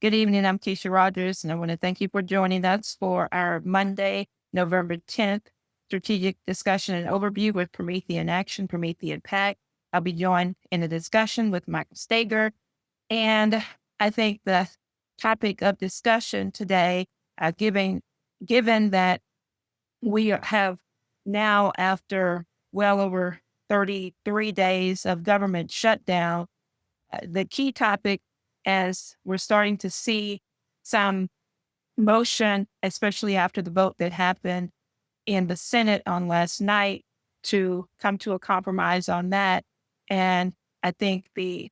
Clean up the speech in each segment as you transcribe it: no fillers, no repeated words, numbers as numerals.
Good evening. I'm Keisha Rogers, and I want to thank you for joining us for our Monday, November 10th strategic discussion and overview with Promethean Action, Promethean Pact. I'll be joined in the discussion with Michael Stager. And I think the topic of discussion today, given that we have now, after well over 33 days of government shutdown, the key topic, as we're starting to see some motion, especially after the vote that happened in the Senate on last night, to come to a compromise on that. And I think the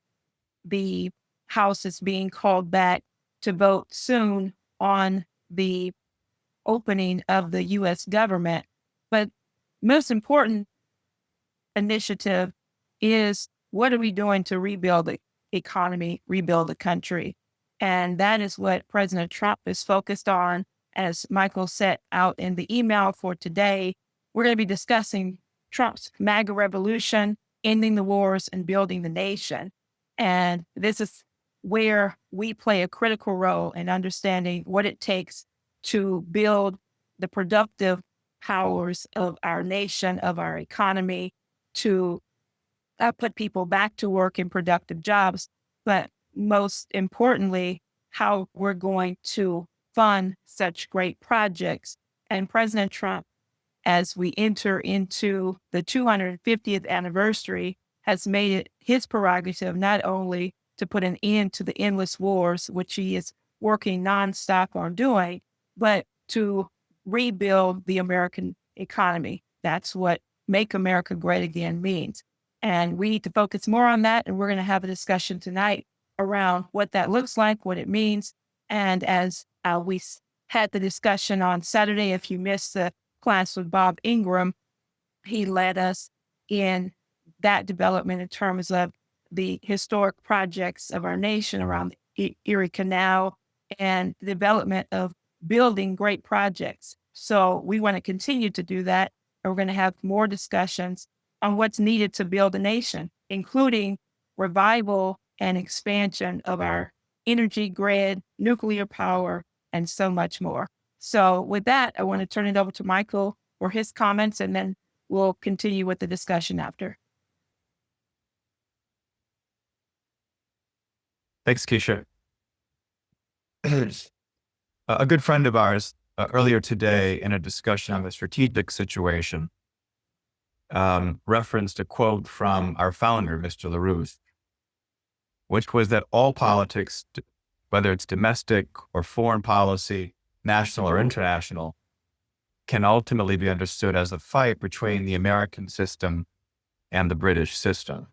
House is being called back to vote soon on the opening of the U.S. government. But most important initiative is, what are we doing to rebuild the economy, rebuild the country? And that is what President Trump is focused on. As Michael set out in the email for today, we're going to be discussing Trump's MAGA revolution, ending the wars and building the nation. And this is where we play a critical role in understanding what it takes to build the productive powers of our nation, of our economy, to put people back to work in productive jobs, but most importantly, how we're going to fund such great projects. And President Trump, as we enter into the 250th anniversary, has made it his prerogative not only to put an end to the endless wars, which he is working nonstop on doing, but to rebuild the American economy. That's what Make America Great Again means. And we need to focus more on that. And we're going to have a discussion tonight around what that looks like, what it means. And as we had the discussion on Saturday, if you missed the class with Bob Ingram, he led us in that development in terms of the historic projects of our nation around the Erie Canal and the development of building great projects. So we want to continue to do that. And we're going to have more discussions on what's needed to build a nation, including revival and expansion of our energy grid, nuclear power, and so much more. So with that, I want to turn it over to Michael for his comments, and then we'll continue with the discussion after. Thanks, Keisha. A good friend of ours earlier today, in a discussion on the strategic situation, referenced a quote from our founder, Mr. LaRouche, which was that all politics, whether it's domestic or foreign policy, national or international, can ultimately be understood as a fight between the American system and the British system.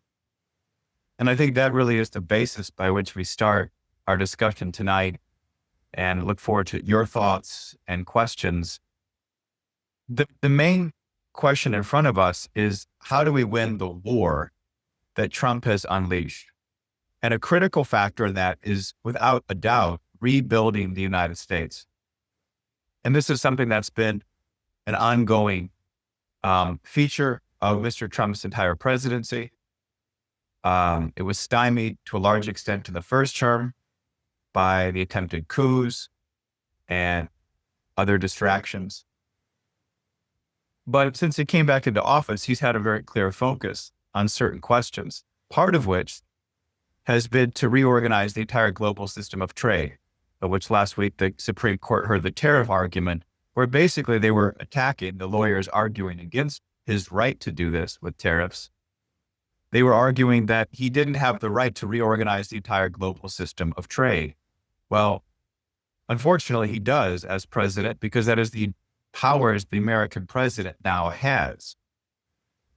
And I think that really is the basis by which we start our discussion tonight, and look forward to your thoughts and questions. The main question in front of us is, how do we win the war that Trump has unleashed? And a critical factor in that is, without a doubt, rebuilding the United States. And this is something that's been an ongoing feature of Mr. Trump's entire presidency. It was stymied to a large extent in the first term by the attempted coups and other distractions. But since he came back into office, he's had a very clear focus on certain questions, part of which has been to reorganize the entire global system of trade, of which last week the Supreme Court heard the tariff argument, where basically they were attacking the lawyers arguing against his right to do this with tariffs. They were arguing that he didn't have the right to reorganize the entire global system of trade. Well, unfortunately, he does as president, because that is the powers the American president now has.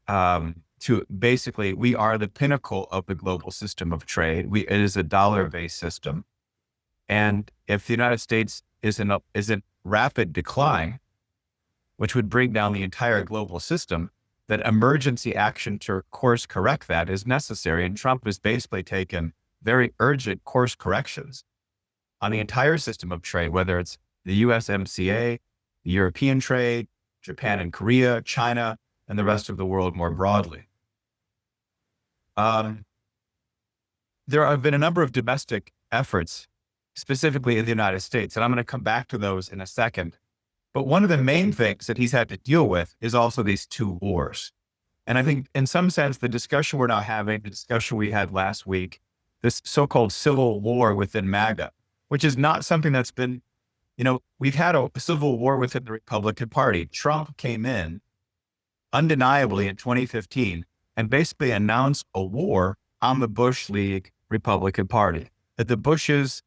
To basically, we are the pinnacle of the global system of trade. It is a dollar-based system. And if the United States is in rapid decline, which would bring down the entire global system, that emergency action to course correct that is necessary. And Trump has basically taken very urgent course corrections on the entire system of trade, whether it's the USMCA, the European trade, Japan and Korea, China, and the rest of the world more broadly. There have been a number of domestic efforts specifically in the United States. And I'm going to come back to those in a second. But one of the main things that he's had to deal with is also these two wars. And I think in some sense, the discussion we're now having, the discussion we had last week, this so-called civil war within MAGA, which is not something that's been, we've had a civil war within the Republican Party. Trump came in undeniably in 2015 and basically announced a war on the Bush League Republican Party. That the Bushes,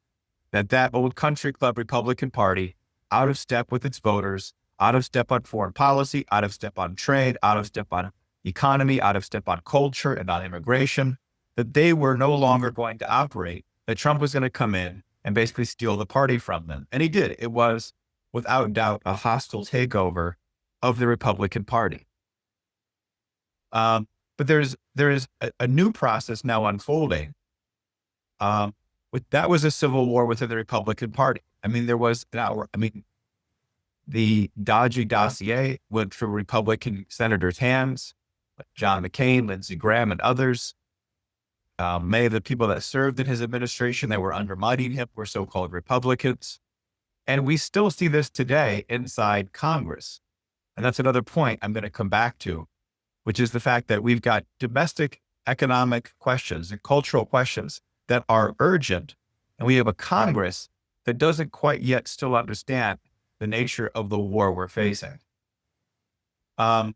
that old country club Republican Party, out of step with its voters, out of step on foreign policy, out of step on trade, out of step on economy, out of step on culture and on immigration, that they were no longer going to operate, that Trump was going to come in and basically steal the party from them. And he did. It was, without doubt, a hostile takeover of the Republican Party. But there is a new process now unfolding. That was a civil war within the Republican Party. The dodgy dossier went through Republican senators' hands, like John McCain, Lindsey Graham, and others. Many of the people that served in his administration that were undermining him were so-called Republicans. And we still see this today inside Congress. And that's another point I'm going to come back to, which is the fact that we've got domestic economic questions and cultural questions that are urgent. And we have a Congress that doesn't quite yet still understand the nature of the war we're facing. But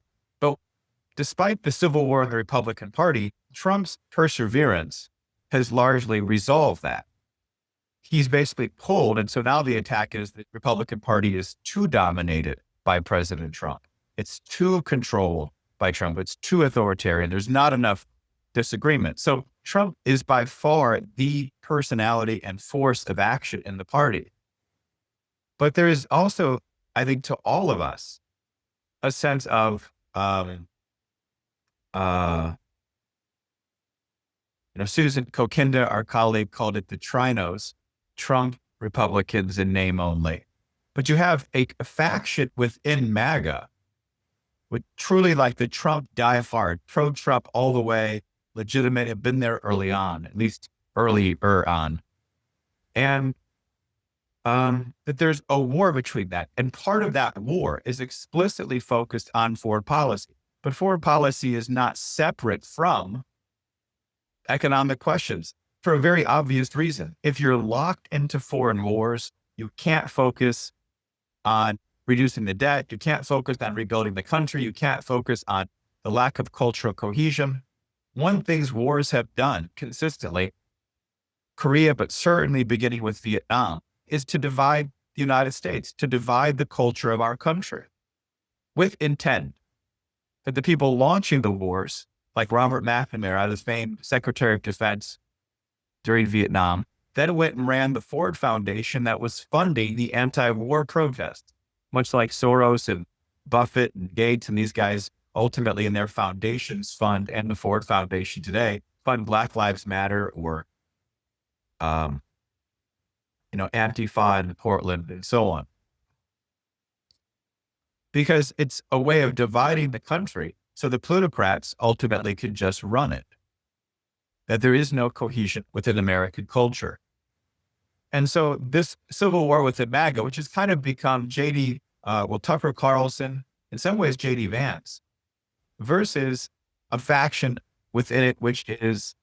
despite the civil war in the Republican Party, Trump's perseverance has largely resolved that. He's basically pulled, and so now the attack is the Republican Party is too dominated by President Trump. It's too controlled by Trump. It's too authoritarian. There's not enough disagreement. So Trump is by far the personality and force of action in the party. But there is also, I think, to all of us, a sense of, Susan Kokinda, our colleague, called it the trinos, Trump, Republicans in name only. But you have a faction within MAGA with truly like the Trump diehard, pro-Trump all the way, legitimate, have been there early on, at least earlier on. And that there's a war between that. And part of that war is explicitly focused on foreign policy. But foreign policy is not separate from economic questions for a very obvious reason. If you're locked into foreign wars, you can't focus on reducing the debt. You can't focus on rebuilding the country. You can't focus on the lack of cultural cohesion. One thing wars have done consistently, Korea, but certainly beginning with Vietnam, is to divide the United States, to divide the culture of our country with intent. That the people launching the wars, like Robert McNamara, the famed Secretary of Defense during Vietnam, then went and ran the Ford Foundation that was funding the anti-war protests, much like Soros and Buffett and Gates and these guys ultimately in their foundations fund, and the Ford Foundation today, fund Black Lives Matter or, Antifa in Portland and so on. Because it's a way of dividing the country so the plutocrats ultimately can just run it. That there is no cohesion within American culture. And so this civil war within MAGA, which has kind of become Tucker Carlson, in some ways J.D. Vance, versus a faction within it which is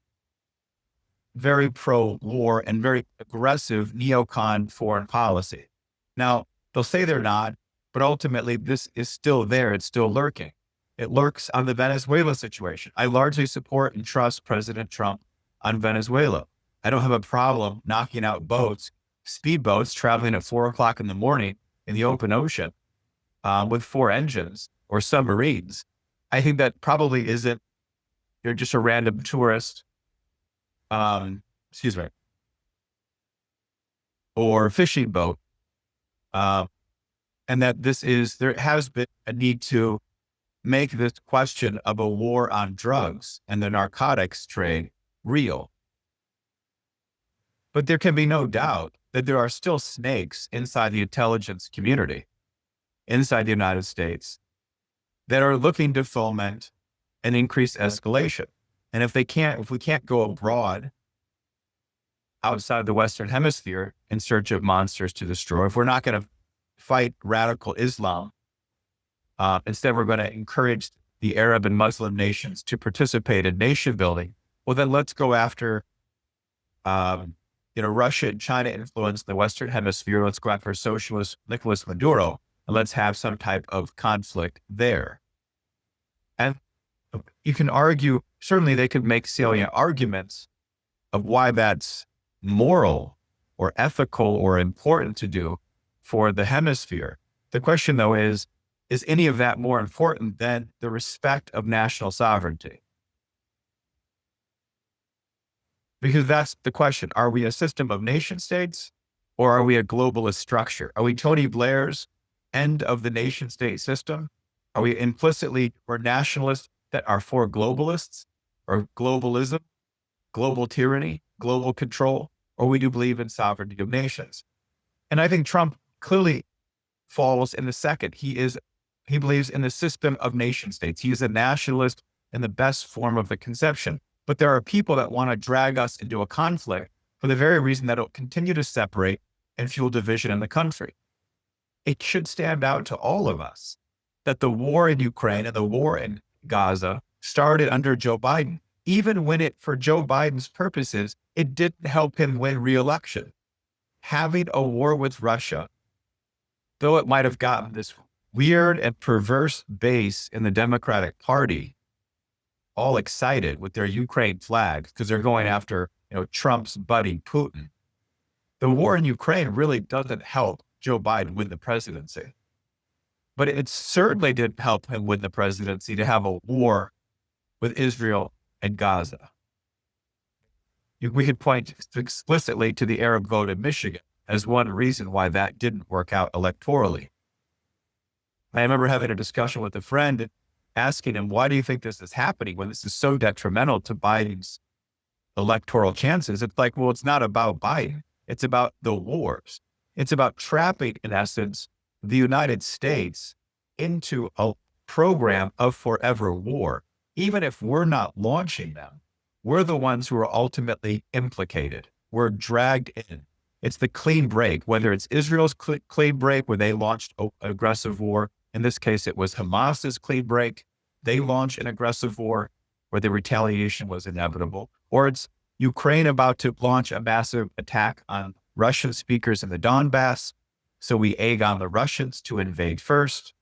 very pro-war and very aggressive neocon foreign policy. Now, they'll say they're not, but ultimately this is still there. It's still lurking. It lurks on the Venezuela situation. I largely support and trust President Trump on Venezuela. I don't have a problem knocking out boats, speedboats traveling at 4 o'clock in the morning in the open ocean with 4 engines or submarines. I think that probably isn't, you're just a random tourist, or fishing boat. And that there has been a need to make this question of a war on drugs and the narcotics trade real. But there can be no doubt that there are still snakes inside the intelligence community, inside the United States, that are looking to foment an increased escalation. And if we can't go abroad outside the Western Hemisphere in search of monsters to destroy, if we're not going to fight radical Islam, instead we're going to encourage the Arab and Muslim nations to participate in nation building, well, then let's go after, Russia and China influence the Western Hemisphere. Let's go after socialist Nicolas Maduro, and let's have some type of conflict there. And you can argue, certainly they could make salient arguments of why that's moral or ethical or important to do for the hemisphere. The question, though, is any of that more important than the respect of national sovereignty? Because that's the question. Are we a system of nation states, or are we a globalist structure? Are we Tony Blair's end of the nation state system? Are we implicitly, we're nationalists that are for globalists or globalism, global tyranny, global control, or we do believe in sovereignty of nations? And I think Trump clearly falls in the second. He believes in the system of nation states. He is a nationalist in the best form of the conception. But there are people that want to drag us into a conflict for the very reason that it'll continue to separate and fuel division in the country. It should stand out to all of us that the war in Ukraine and the war in Gaza started under Joe Biden. Even when for Joe Biden's purposes, it didn't help him win re-election. Having a war with Russia, though it might have gotten this weird and perverse base in the Democratic Party all excited with their Ukraine flag because they're going after, Trump's buddy Putin. The war in Ukraine really doesn't help Joe Biden win the presidency. But it certainly didn't help him win the presidency to have a war with Israel and Gaza. We could point explicitly to the Arab vote in Michigan as one reason why that didn't work out electorally. I remember having a discussion with a friend and asking him, why do you think this is happening when this is so detrimental to Biden's electoral chances? It's like, well, it's not about Biden. It's about the wars. It's about trapping, in essence, the United States into a program of forever war. Even if we're not launching them, we're the ones who are ultimately implicated. We're dragged in. It's the clean break, whether it's Israel's clean break where they launched aggressive war. In this case, it was Hamas's clean break. They launched an aggressive war where the retaliation was inevitable. Or it's Ukraine about to launch a massive attack on Russian speakers in the Donbass. So we egg on the Russians to invade first.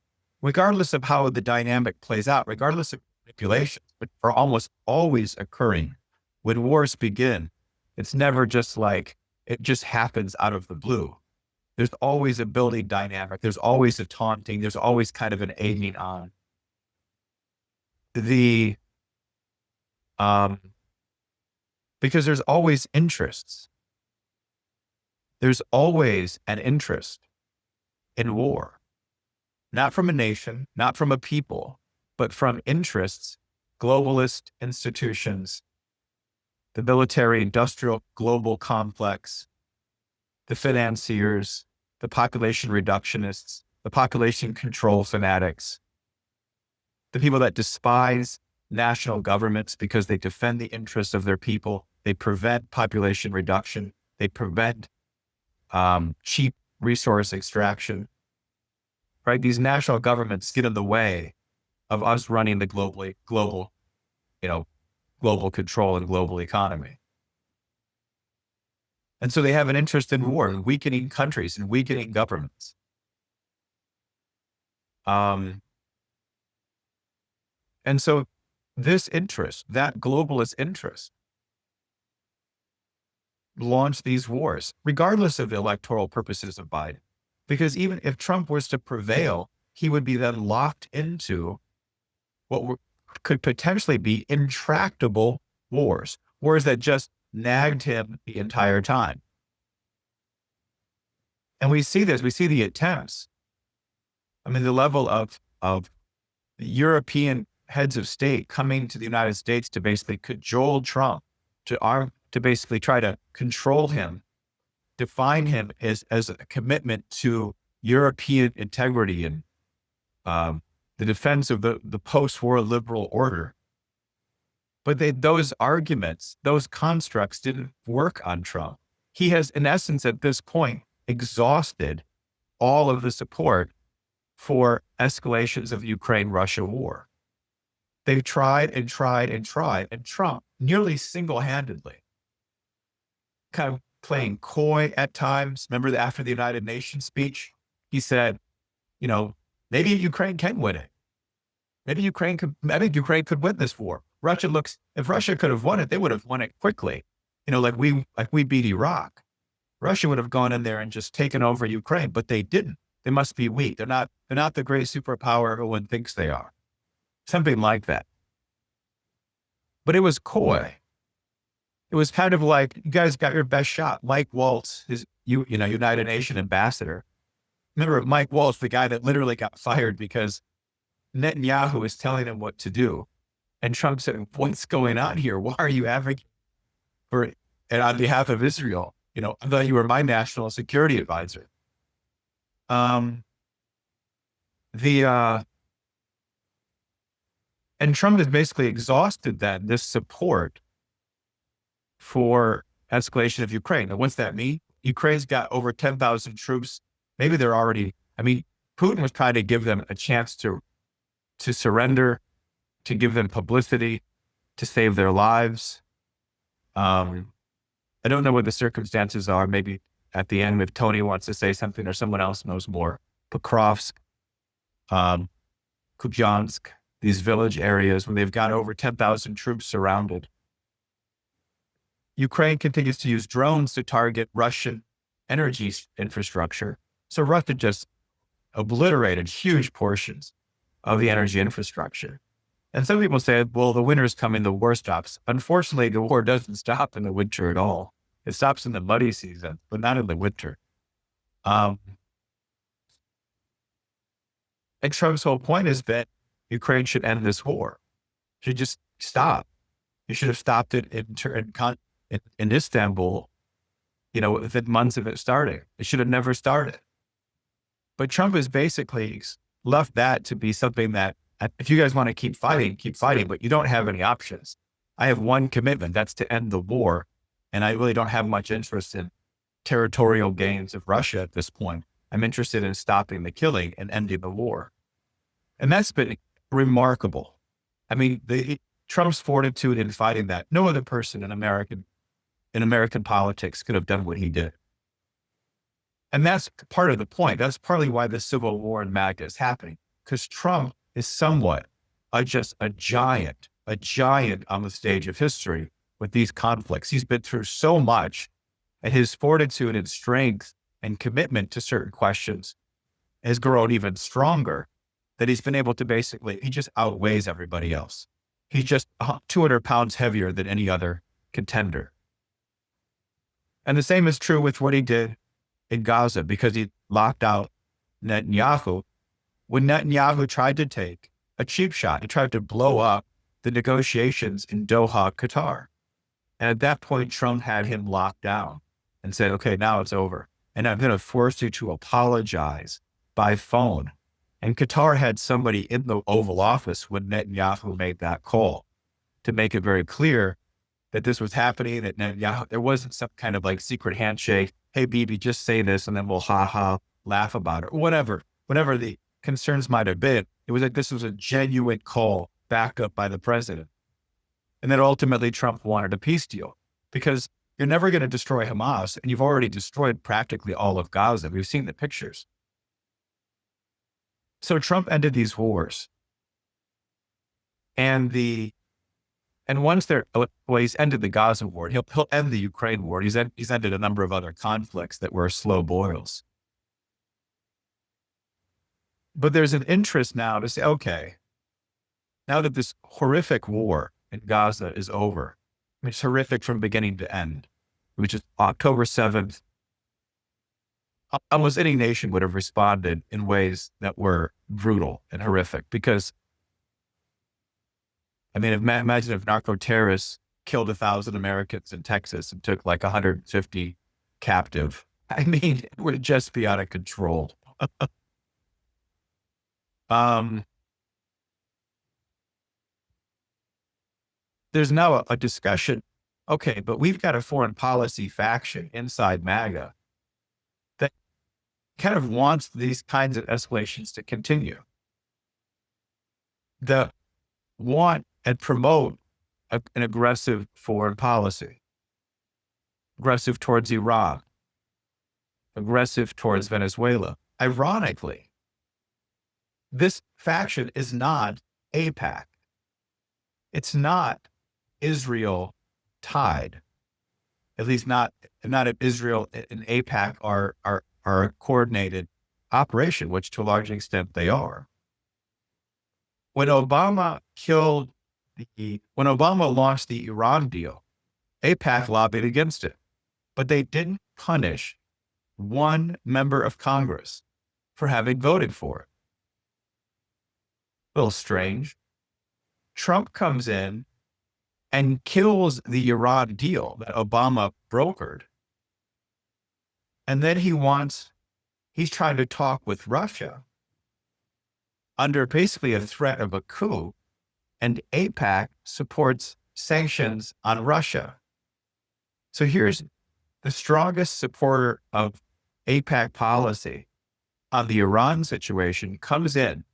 Regardless of how the dynamic plays out, regardless of manipulations, which are almost always occurring when wars begin, it's never just like it just happens out of the blue. There's always a building dynamic. There's always a taunting. There's always kind of an egging on. Because there's always interests. There's always an interest in war, not from a nation, not from a people, but from interests, globalist institutions, the military industrial global complex, the financiers, the population reductionists, the population control fanatics, the people that despise national governments because they defend the interests of their people. They prevent population reduction. They prevent cheap resource extraction, right? These national governments get in the way of us running the global control and global economy. And so they have an interest in war and weakening countries and weakening governments. And so this interest, that globalist interest, launched these wars, regardless of the electoral purposes of Biden. Because even if Trump was to prevail, he would be then locked into what could potentially be intractable wars that just nagged him the entire time. And we see this, we see the attempts. I mean, the level of European heads of state coming to the United States to basically cajole Trump, to basically try to control him, define him as a commitment to European integrity and the defense of the post-war liberal order. But those arguments, those constructs didn't work on Trump. he has, in essence, at this point, exhausted all of the support for escalations of the Ukraine-Russia war. They've tried and tried and tried, and Trump nearly single-handedly, kind of playing coy at times. Remember after the United Nations speech, he said, maybe Ukraine can win it. I think Ukraine could win this war. If Russia could have won it, they would have won it quickly. Like we beat Iraq. Russia would have gone in there and just taken over Ukraine, but they didn't. They must be weak. They're not the great superpower everyone thinks they are. Something like that. But it was coy. It was kind of like, you guys got your best shot. Mike Waltz, his United Nations ambassador. Remember Mike Waltz, the guy that literally got fired because Netanyahu was telling him what to do. And Trump said, what's going on here? Why are you advocating for, and on behalf of Israel? I thought you were my national security advisor. And Trump has basically exhausted this support for escalation of Ukraine. And what's that mean? Ukraine's got over 10,000 troops. Maybe they're already, Putin was trying to give them a chance to surrender, to give them publicity, to save their lives. I don't know what the circumstances are. Maybe at the end, if Tony wants to say something or someone else knows more. Pokrovsk, Kupiansk, these village areas where they've got over 10,000 troops surrounded. Ukraine continues to use drones to target Russian energy infrastructure. So Russia just obliterated huge portions of the energy infrastructure. And some people say, well, the winter's coming, the war stops. Unfortunately, the war doesn't stop in the winter at all. It stops in the muddy season, but not in the winter. And Trump's whole point is that Ukraine should end this war. Should just stop. You should have stopped it in Istanbul, within months of it starting. It should have never started. But Trump has basically left that to be something that, if you guys want to keep fighting, but you don't have any options. I have one commitment, that's to end the war. And I really don't have much interest in territorial gains of Russia at this point. I'm interested in stopping the killing and ending the war. And that's been remarkable. Trump's fortitude in fighting that, no other person in American politics could have done what he did. And that's part of the point. That's partly why the civil war in MAGA is happening, because Trump is somewhat just a giant on the stage of history with these conflicts. He's been through so much, and his fortitude and strength and commitment to certain questions has grown even stronger, that he's been able to he just outweighs everybody else. He's just 200 pounds heavier than any other contender. And the same is true with what he did in Gaza, because he locked out Netanyahu. When Netanyahu tried to take a cheap shot, he tried to blow up the negotiations in Doha, Qatar. And at that point, Trump had him locked down and said, okay, now it's over. And I'm going to force you to apologize by phone. And Qatar had somebody in the Oval Office when Netanyahu made that call to make it very clear that this was happening, that Netanyahu, there wasn't some kind of secret handshake. Hey, Bibi, just say this and then we'll laugh about it, or whatever the concerns might have been. It was this was a genuine call backed up by the president. And then ultimately Trump wanted a peace deal, because you're never going to destroy Hamas, and you've already destroyed practically all of Gaza. We've seen the pictures. So Trump ended these wars. And once he's ended the Gaza war, he'll end the Ukraine war. He's ended a number of other conflicts that were slow boils. But there's an interest now to say, okay, now that this horrific war in Gaza is over, it's horrific from beginning to end, which is October 7th, almost any nation would have responded in ways that were brutal and horrific, because imagine if narco-terrorists killed 1,000 Americans in Texas and took 150 captive. It would just be out of control. There's now a discussion okay, but we've got a foreign policy faction inside MAGA that kind of wants these kinds of escalations to continue, that want and promote an aggressive foreign policy, aggressive towards Iran, aggressive towards Venezuela. Ironically, this faction is not AIPAC. It's not Israel tied, at least not if Israel and AIPAC are a coordinated operation, which to a large extent they are. When Obama launched the Iran deal, AIPAC lobbied against it, but they didn't punish one member of Congress for having voted for it. A little strange. Trump comes in and kills the Iran deal that Obama brokered. And then he's trying to talk with Russia under basically a threat of a coup, and AIPAC supports sanctions on Russia. So here's the strongest supporter of AIPAC policy on the Iran situation comes in,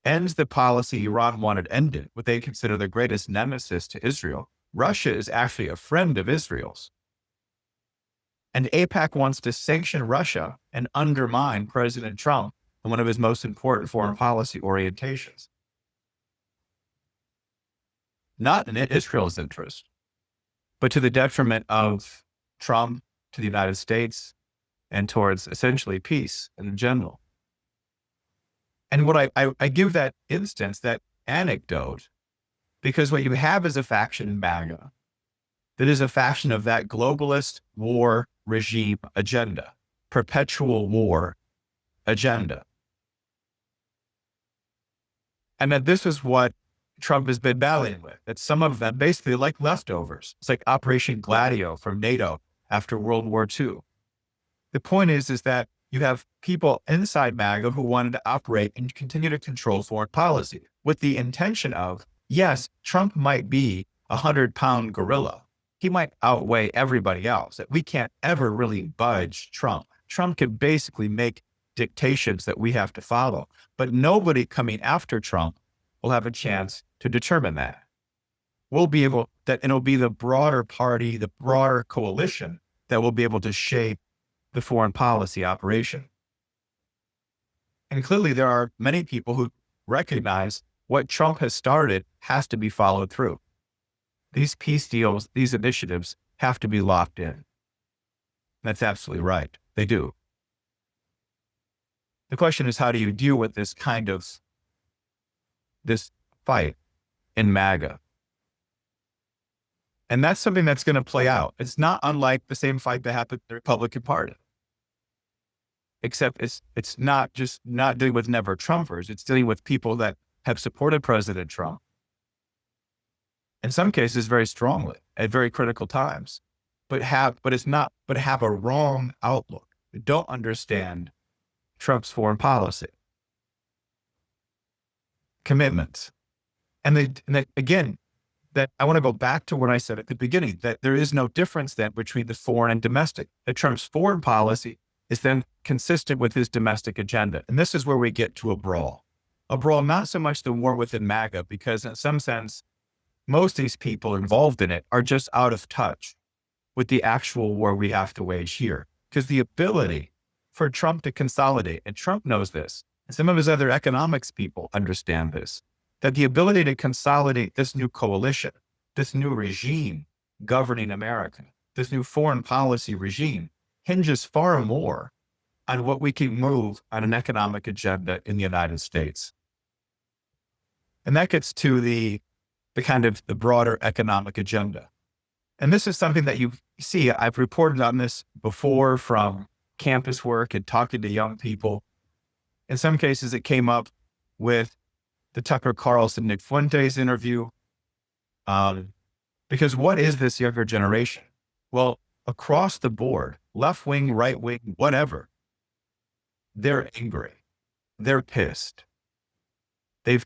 ends the policy Iran wanted ended, what they consider the greatest nemesis to Israel. Russia is actually a friend of Israel's. And AIPAC wants to sanction Russia and undermine President Trump in one of his most important foreign policy orientations. Not in Israel's interest, but to the detriment of Trump, to the United States, and towards essentially peace in general. And what I give that instance, that anecdote, because what you have is a faction in MAGA that is a faction of that globalist war regime agenda, perpetual war agenda. And that this is what Trump has been battling with, that some of them basically like leftovers. It's like Operation Gladio from NATO after World War II. The point is that you have people inside MAGA who wanted to operate and continue to control foreign policy with the intention of, yes, Trump might be a 100-pound gorilla. He might outweigh everybody else, that we can't ever really budge Trump. Trump can basically make dictations that we have to follow, but nobody coming after Trump will have a chance to determine that. We'll be able that, and it'll be the broader party, the broader coalition that will be able to shape the foreign policy operation. And clearly there are many people who recognize what Trump has started has to be followed through. These peace deals, these initiatives have to be locked in. That's absolutely right. They do. The question is, how do you deal with this kind of this fight in MAGA? And that's something that's going to play out. It's not unlike the same fight that happened in the Republican Party. Except it's not just not dealing with never Trumpers. It's dealing with people that have supported President Trump. In some cases, very strongly at very critical times, but have a wrong outlook. They don't understand Trump's foreign policy commitments. And again, that I want to go back to what I said at the beginning, that there is no difference then between the foreign and domestic. That Trump's foreign policy is then consistent with his domestic agenda. And this is where we get to a brawl. A brawl, not so much the war within MAGA, because in some sense, most of these people involved in it are just out of touch with the actual war we have to wage here. Because the ability for Trump to consolidate, and Trump knows this, and some of his other economics people understand this, that the ability to consolidate this new coalition, this new regime governing America, this new foreign policy regime hinges far more on what we can move on an economic agenda in the United States. And that gets to the kind of the broader economic agenda. And this is something that you see, I've reported on this before from campus work and talking to young people. In some cases, it came up with the Tucker Carlson, Nick Fuentes interview. Because what is this younger generation? Well, across the board, left wing, right wing, whatever, they're angry. They're pissed. They've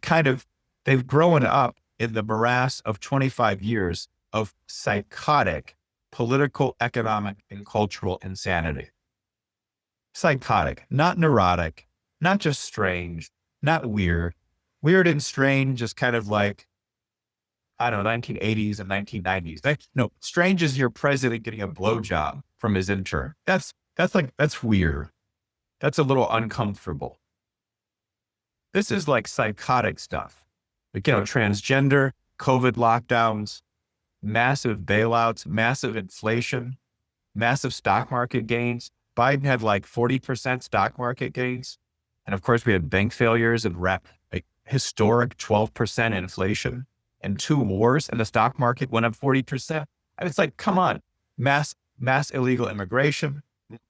grown up in the morass of 25 years of psychotic political, economic, and cultural insanity. Psychotic, not neurotic, not just strange, not weird. Weird and strange is kind of like, I don't know, 1980s and 1990s. No, strange is your president getting a blowjob from his intern. That's weird. That's a little uncomfortable. This is like psychotic stuff. Like, transgender, COVID lockdowns, massive bailouts, massive inflation, massive stock market gains. Biden had like 40% stock market gains. And of course, we had bank failures and historic 12% inflation and 2 wars, and the stock market went up 40%. And it's like, come on, mass illegal immigration,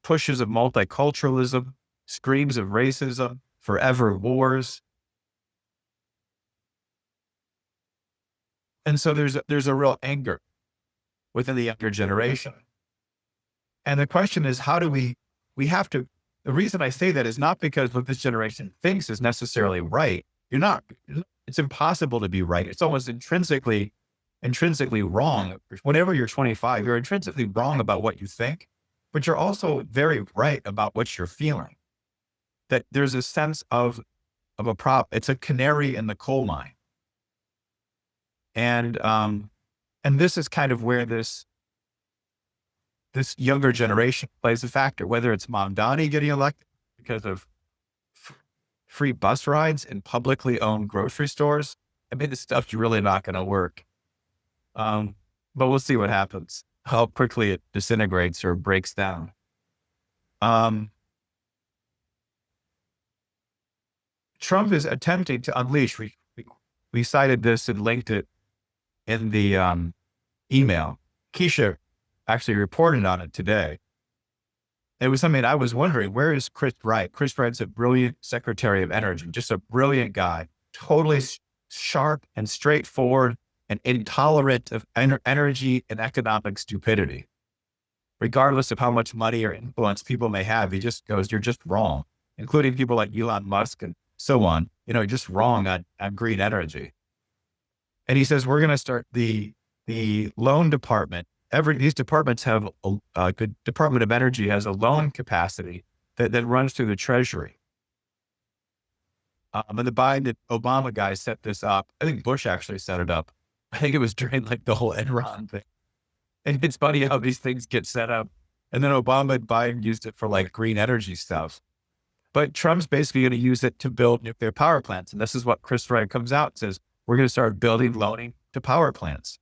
pushes of multiculturalism, screams of racism, forever wars. And so there's a real anger within the younger generation. And the question is, how do we have to, the reason I say that is not because what this generation thinks is necessarily right. It's impossible to be right. It's almost intrinsically wrong. Whenever you're 25, you're intrinsically wrong about what you think, but you're also very right about what you're feeling. That there's a sense of a prop. It's a canary in the coal mine. And this is kind of where this younger generation plays a factor, whether it's Mamdani getting elected because of free bus rides in publicly owned grocery stores. I mean, this stuff's really not going to work. But we'll see what happens, how quickly it disintegrates or breaks down. Trump is attempting to unleash, we cited this and linked it in the email. Keisha actually reported on it today. It was something I was wondering, where is Chris Wright? Chris Wright's a brilliant Secretary of Energy, just a brilliant guy, totally sharp and straightforward and intolerant of energy and economic stupidity. Regardless of how much money or influence people may have, he just goes, you're just wrong, including people like Elon Musk and so on, just wrong on green energy. And he says, we're going to start the loan department. These departments have a good Department of Energy has a loan capacity that runs through the Treasury. And the Biden Obama guy set this up. I think Bush actually set it up. I think it was during like the whole Enron thing. And it's funny how these things get set up. And then Obama and Biden used it for like green energy stuff. But Trump's basically going to use it to build nuclear power plants. And this is what Chris Wright comes out and says, we're going to start loaning to power plants.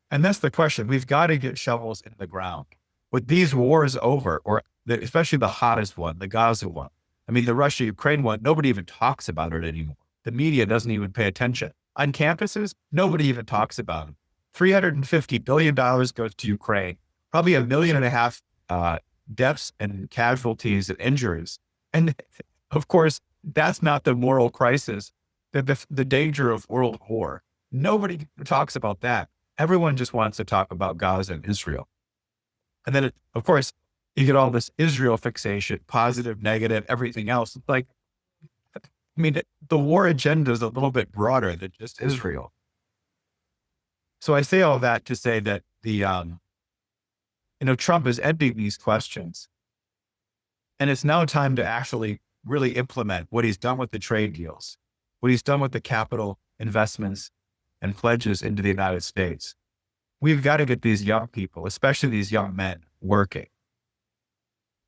And that's the question. We've got to get shovels in the ground. With these wars over, especially the hottest one, the Gaza one. I mean, the Russia-Ukraine one, nobody even talks about it anymore. The media doesn't even pay attention. On campuses, nobody even talks about it. $350 billion goes to Ukraine. Probably 1.5 million deaths and casualties and injuries. And of course, that's not the moral crisis, the danger of world war. Nobody talks about that. Everyone just wants to talk about Gaza and Israel. And then, of course, you get all this Israel fixation, positive, negative, everything else. It's like, I mean, the war agenda is a little bit broader than just Israel. So I say all that to say that Trump is ending these questions. And it's now time to actually really implement what he's done with the trade deals, what he's done with the capital investments and pledges into the United States. We've got to get these young people, especially these young men, working,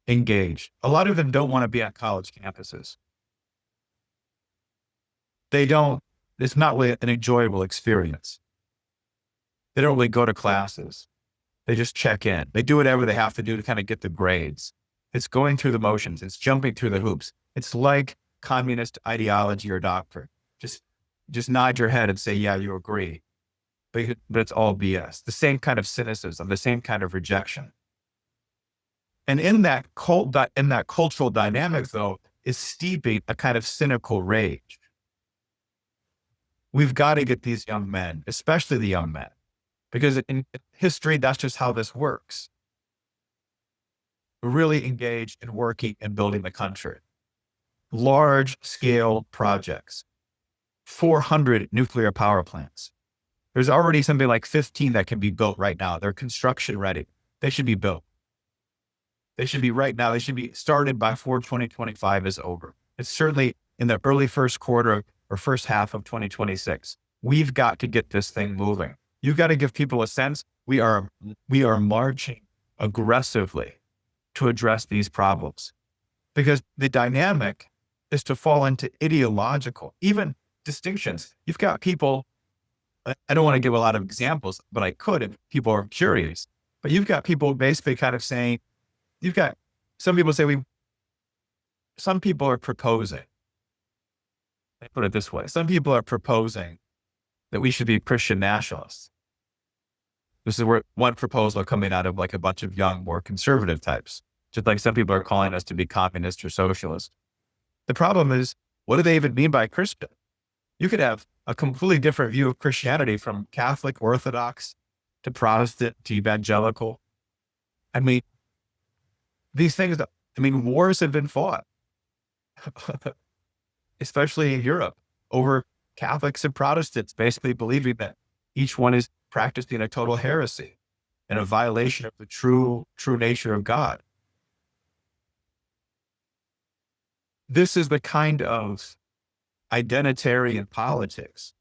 engaged. A lot of them don't want to be on college campuses. It's not really an enjoyable experience. They don't really go to classes. They just check in. They do whatever they have to do to kind of get the grades. It's going through the motions. It's jumping through the hoops. It's like communist ideology or doctrine. Just nod your head and say, yeah, you agree. But it's all BS. The same kind of cynicism, the same kind of rejection. And in that cultural dynamic, though, is steeping a kind of cynical rage. We've got to get these young men, especially the young men, because in history, that's just how this works. Really engaged in working and building the country. Large scale projects, 400 nuclear power plants. There's already something like 15 that can be built right now. They're construction ready. They should be built. They should be right now. They should be started before 2025 is over. It's certainly in the early first quarter or first half of 2026. We've got to get this thing moving. You've got to give people a sense we are marching aggressively to address these problems, because the dynamic is to fall into ideological, even distinctions. You've got people, I don't want to give a lot of examples, but I could if people are curious, but you've got people basically kind of saying, you've got some people say some people are proposing, let me put it this way. Some people are proposing that we should be Christian nationalists. This is where one proposal coming out of like a bunch of young, more conservative types, just like some people are calling us to be communist or socialist. The problem is, what do they even mean by Christian? You could have a completely different view of Christianity, from Catholic, Orthodox, to Protestant, to evangelical. I mean, these things, wars have been fought, especially in Europe, over Catholics and Protestants basically believing that each one is practicing a total heresy and a violation of the true nature of God. This is the kind of identitarian politics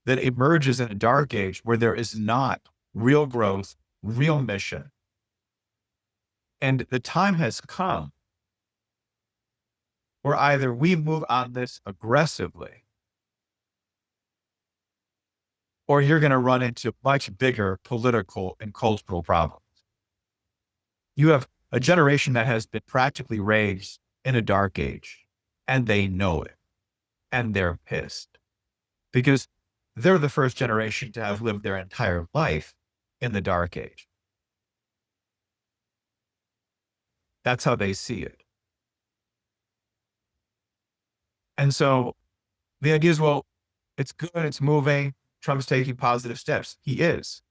that emerges in a dark age where there is not real growth, real mission. And the time has come where either we move on this aggressively, or you're going to run into much bigger political and cultural problems. You have a generation that has been practically raised in a dark age, and they know it, and they're pissed because they're the first generation to have lived their entire life in the dark age. That's how they see it. And so the idea is, well, it's good, it's moving, Trump's taking positive steps. He is.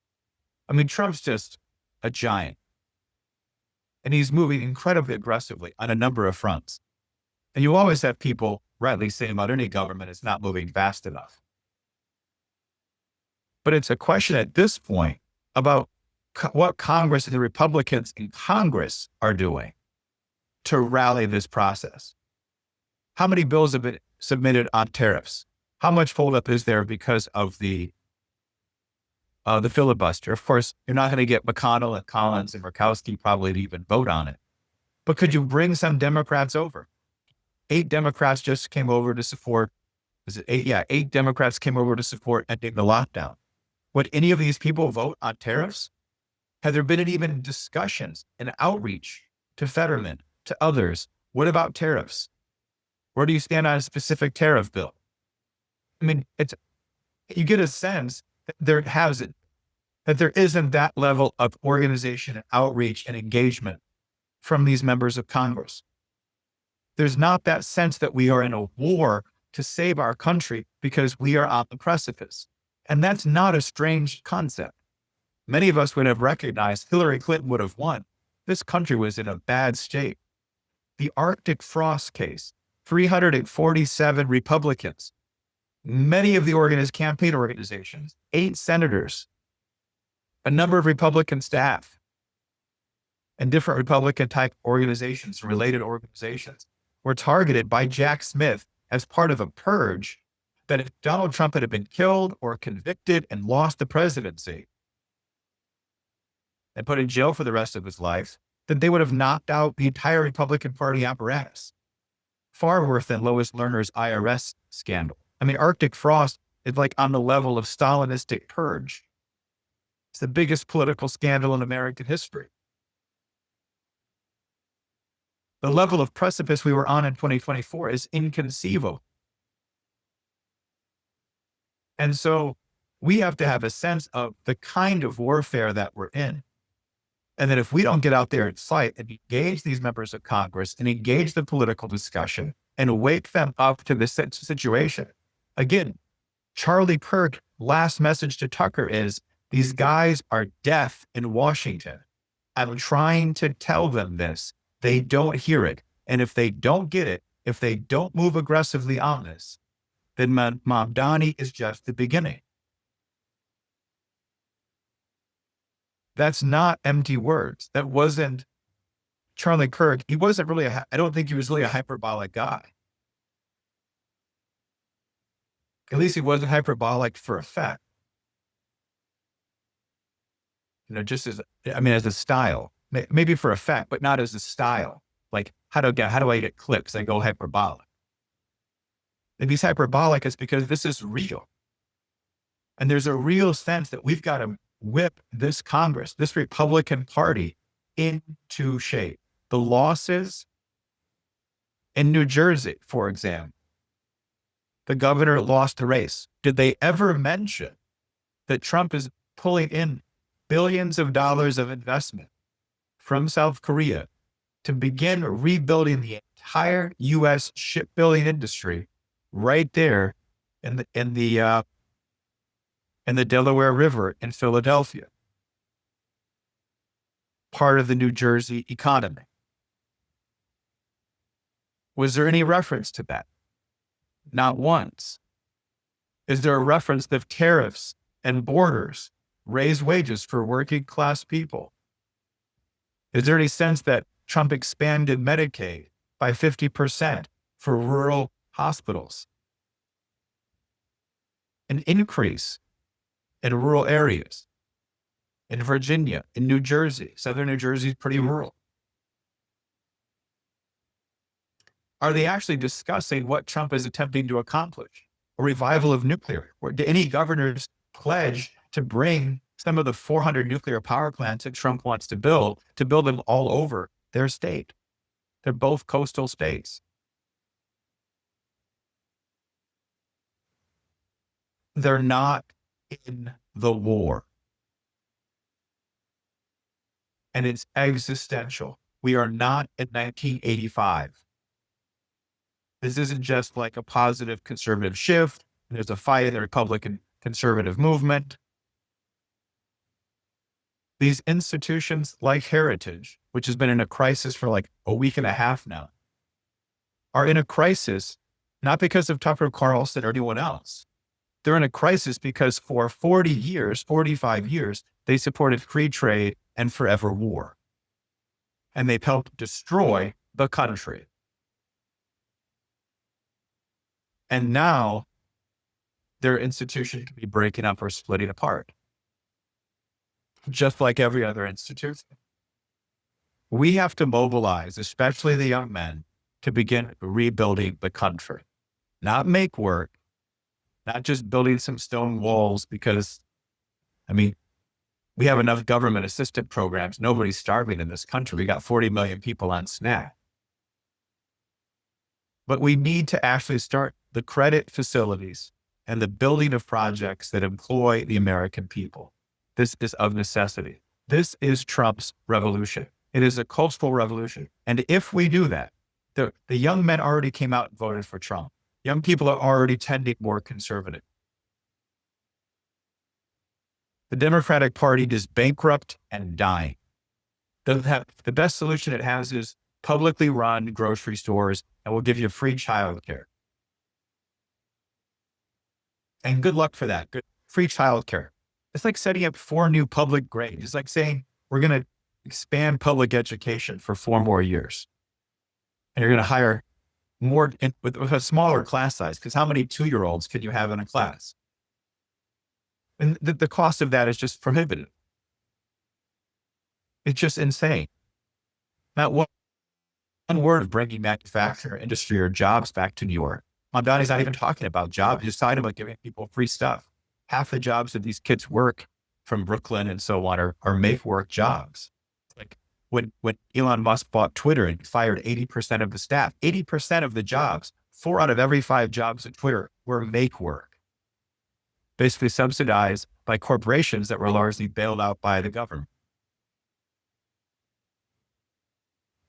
Trump's just a giant. And he's moving incredibly aggressively on a number of fronts. And you always have people rightly saying about any government, it's not moving fast enough. But it's a question at this point about what Congress and the Republicans in Congress are doing to rally this process. How many bills have been submitted on tariffs? How much holdup is there because of the filibuster? Of course, you're not going to get McConnell and Collins and Murkowski probably to even vote on it. But could you bring some Democrats over? 8 Democrats just came over to support, is it 8? Yeah, 8 Democrats came over to support ending the lockdown. Would any of these people vote on tariffs? Have there been even discussions and outreach to Fetterman, to others? What about tariffs? Where do you stand on a specific tariff bill? You get a sense that there isn't that level of organization and outreach and engagement from these members of Congress. There's not that sense that we are in a war to save our country because we are on the precipice. And that's not a strange concept. Many of us would have recognized Hillary Clinton would have won. This country was in a bad state. The Arctic frost case, 347 Republicans, many of the campaign organizations, 8 senators, a number of Republican staff, and different Republican type organizations, related organizations, were targeted by Jack Smith as part of a purge that if Donald Trump had been killed or convicted and lost the presidency and put in jail for the rest of his life, then they would have knocked out the entire Republican Party apparatus. Far worse than Lois Lerner's IRS scandal. Arctic frost is like on the level of Stalinistic purge. It's the biggest political scandal in American history. The level of precipice we were on in 2024 is inconceivable. And so we have to have a sense of the kind of warfare that we're in. And that if we don't get out there and fight and engage these members of Congress and engage the political discussion and wake them up to this situation, again, Charlie Kirk, last message to Tucker is, these guys are deaf in Washington. I'm trying to tell them this. They don't hear it. And if they don't get it, if they don't move aggressively on this, then Mamdani is just the beginning. That's not empty words. That wasn't Charlie Kirk. He wasn't really I don't think he was really a hyperbolic guy. At least he wasn't hyperbolic for effect. Just as a style, maybe for effect, but not as a style. Like how do I get clicks? I go hyperbolic. If he's hyperbolic, it's because this is real. And there's a real sense that we've got to whip this Congress, this Republican Party into shape. The losses in New Jersey, for example, the governor lost the race. Did they ever mention that Trump is pulling in billions of dollars of investment from South Korea to begin rebuilding the entire U.S. shipbuilding industry right there in the Delaware River in Philadelphia, part of the New Jersey economy? Was there any reference to that? Not once. Is there a reference that tariffs and borders raise wages for working class people? Is there any sense that Trump expanded Medicaid by 50% for rural hospitals? An increase in rural areas in Virginia, in New Jersey. Southern New Jersey is pretty rural. Are they actually discussing what Trump is attempting to accomplish? A revival of nuclear? Or do any governors pledge to bring some of the 400 nuclear power plants that Trump wants to build them all over their state? They're both coastal states. They're not in the war. And it's existential. We are not in 1985. This isn't just like a positive conservative shift. There's a fight in the Republican conservative movement. These institutions like Heritage, which has been in a crisis for like a week and a half now, are in a crisis not because of Tucker Carlson or anyone else. They're in a crisis because for 40 years, 45 years, they supported free trade and forever war. And they've helped destroy the country. And now their institution could be breaking up or splitting apart, just like every other institution. We have to mobilize, especially the young men, to begin rebuilding the country, not make work, not just building some stone walls because, we have enough government assistance programs. Nobody's starving in this country. We got 40 million people on SNAP. But we need to actually start the credit facilities and the building of projects that employ the American people. This is of necessity. This is Trump's revolution. It is a cultural revolution. And if we do that, the young men already came out and voted for Trump. Young people are already tending more conservative. The Democratic Party is bankrupt and dying. The best solution it has is publicly run grocery stores and we'll give you free childcare. And good luck for that. Good free childcare. It's like setting up 4 new public grades. It's like saying we're going to expand public education for 4 more years. And you're going to hire more with a smaller class size, because how many 2-year-olds can you have in a class? And the cost of that is just prohibitive. It's just insane. Not one word of bringing manufacturing industry or jobs back to New York. Mamdani's not even talking about jobs. He's talking about giving people free stuff. Half the jobs that these kids work from Brooklyn and so on are make work jobs. Like when Elon Musk bought Twitter and fired 80% of the staff, 80% of the jobs, 4 out of every 5 jobs at Twitter were make work, basically subsidized by corporations that were largely bailed out by the government.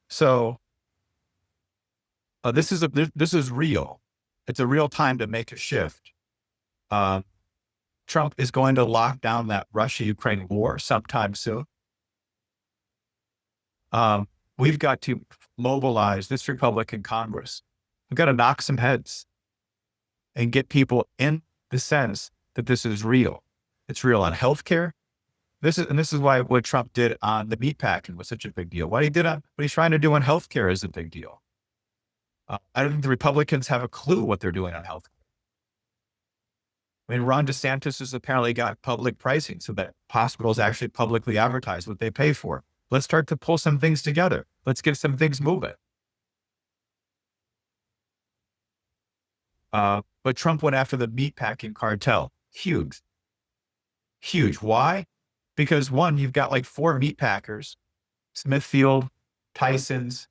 So this is real. It's a real time to make a shift. Trump is going to lock down that Russia-Ukraine war sometime soon. We've got to mobilize this Republican Congress. We've got to knock some heads and get people in the sense that this is real. It's real on healthcare. This is why what Trump did on the meatpacking was such a big deal. What he's trying to do on healthcare is a big deal. I don't think the Republicans have a clue what they're doing on healthcare. I mean, Ron DeSantis has apparently got public pricing so that hospitals actually publicly advertise what they pay for. Let's start to pull some things together. Let's get some things moving. But Trump went after the meatpacking cartel. Huge. Huge. Why? Because one, you've got like 4 meatpackers, Smithfield, Tyson's,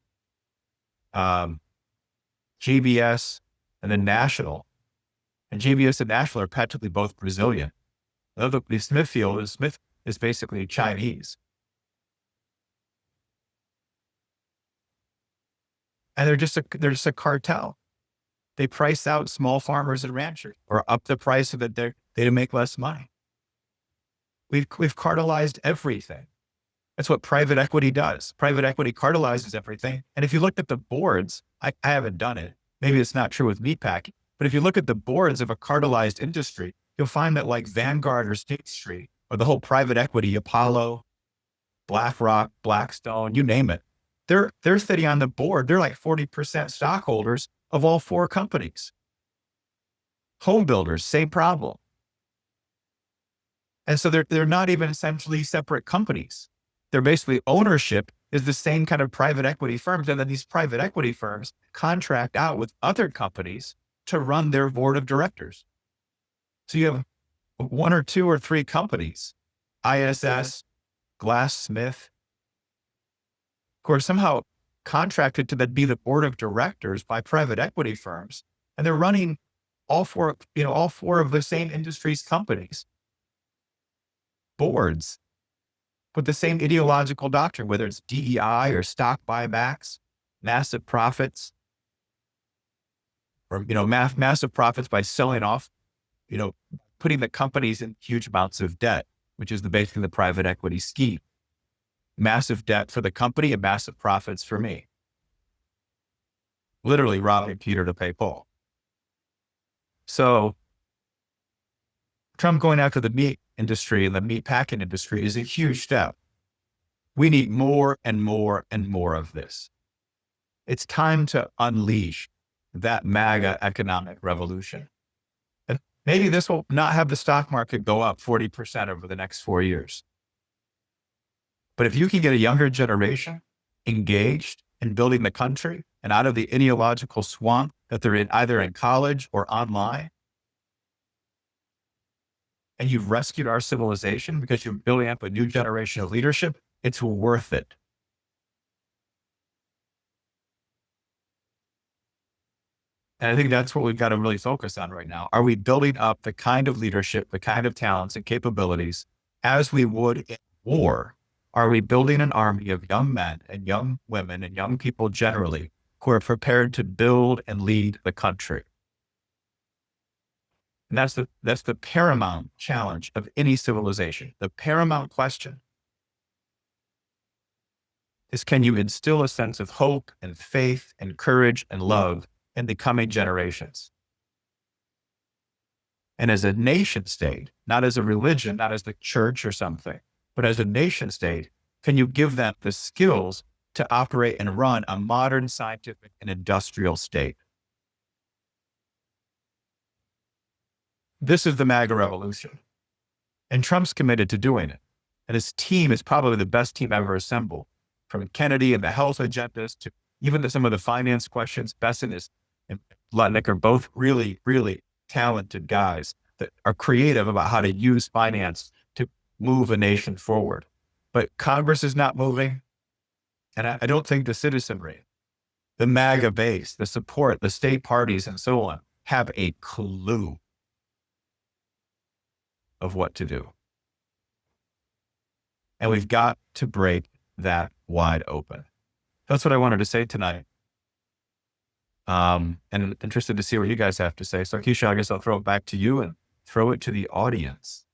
JBS, and then National. And JBS and National are practically both Brazilian. The Smithfield is basically Chinese. And they're just a cartel. They price out small farmers and ranchers, or up the price so that they make less money. We've cartelized everything. That's what private equity does. Private equity cartelizes everything. And if you look at the boards, I haven't done it. Maybe it's not true with meatpacking, but if you look at the boards of a cartelized industry, you'll find that like Vanguard or State Street, or the whole private equity, Apollo, BlackRock, Blackstone, you name it, they're sitting on the board. They're like 40% stockholders of all 4 companies. Home builders, same problem. And so they're not even essentially separate companies. They're basically ownership is the same kind of private equity firms. And then these private equity firms contract out with other companies to run their board of directors. So you have 1 or 2 or 3 companies, ISS, Glass-Smith, of course, somehow contracted to be the board of directors by private equity firms. And they're running all 4 of the same industry's companies, boards, with the same ideological doctrine, whether it's DEI or stock buybacks, massive profits, or, massive profits by selling off, putting the companies in huge amounts of debt, which is basically the private equity scheme. Massive debt for the company and massive profits for me. Literally robbing Peter to pay Paul. So Trump going after the meat industry and the meat packing industry is a huge step. We need more and more and more of this. It's time to unleash that MAGA economic revolution. And maybe this will not have the stock market go up 40% over the next 4 years. But if you can get a younger generation engaged in building the country and out of the ideological swamp that they're in, either in college or online, and you've rescued our civilization because you're building up a new generation of leadership, it's worth it. And I think that's what we've got to really focus on right now. Are we building up the kind of leadership, the kind of talents and capabilities as we would in war? Are we building an army of young men and young women and young people generally who are prepared to build and lead the country? And that's the paramount challenge of any civilization. The paramount question is, can you instill a sense of hope and faith and courage and love in the coming generations? And as a nation state, not as a religion, not as the church or something, but as a nation state, can you give them the skills to operate and run a modern scientific and industrial state? This is the MAGA revolution. And Trump's committed to doing it. And his team is probably the best team ever assembled, from Kennedy and the health agendas to even some of the finance questions. Besson and Lutnick are both really, really talented guys that are creative about how to use finance to move a nation forward. But Congress is not moving. And I don't think the citizenry, the MAGA base, the support, the state parties, and so on, have a clue of what to do. And we've got to break that wide open. That's what I wanted to say tonight. And interested to see what you guys have to say. So Keisha, I guess I'll throw it back to you and throw it to the audience.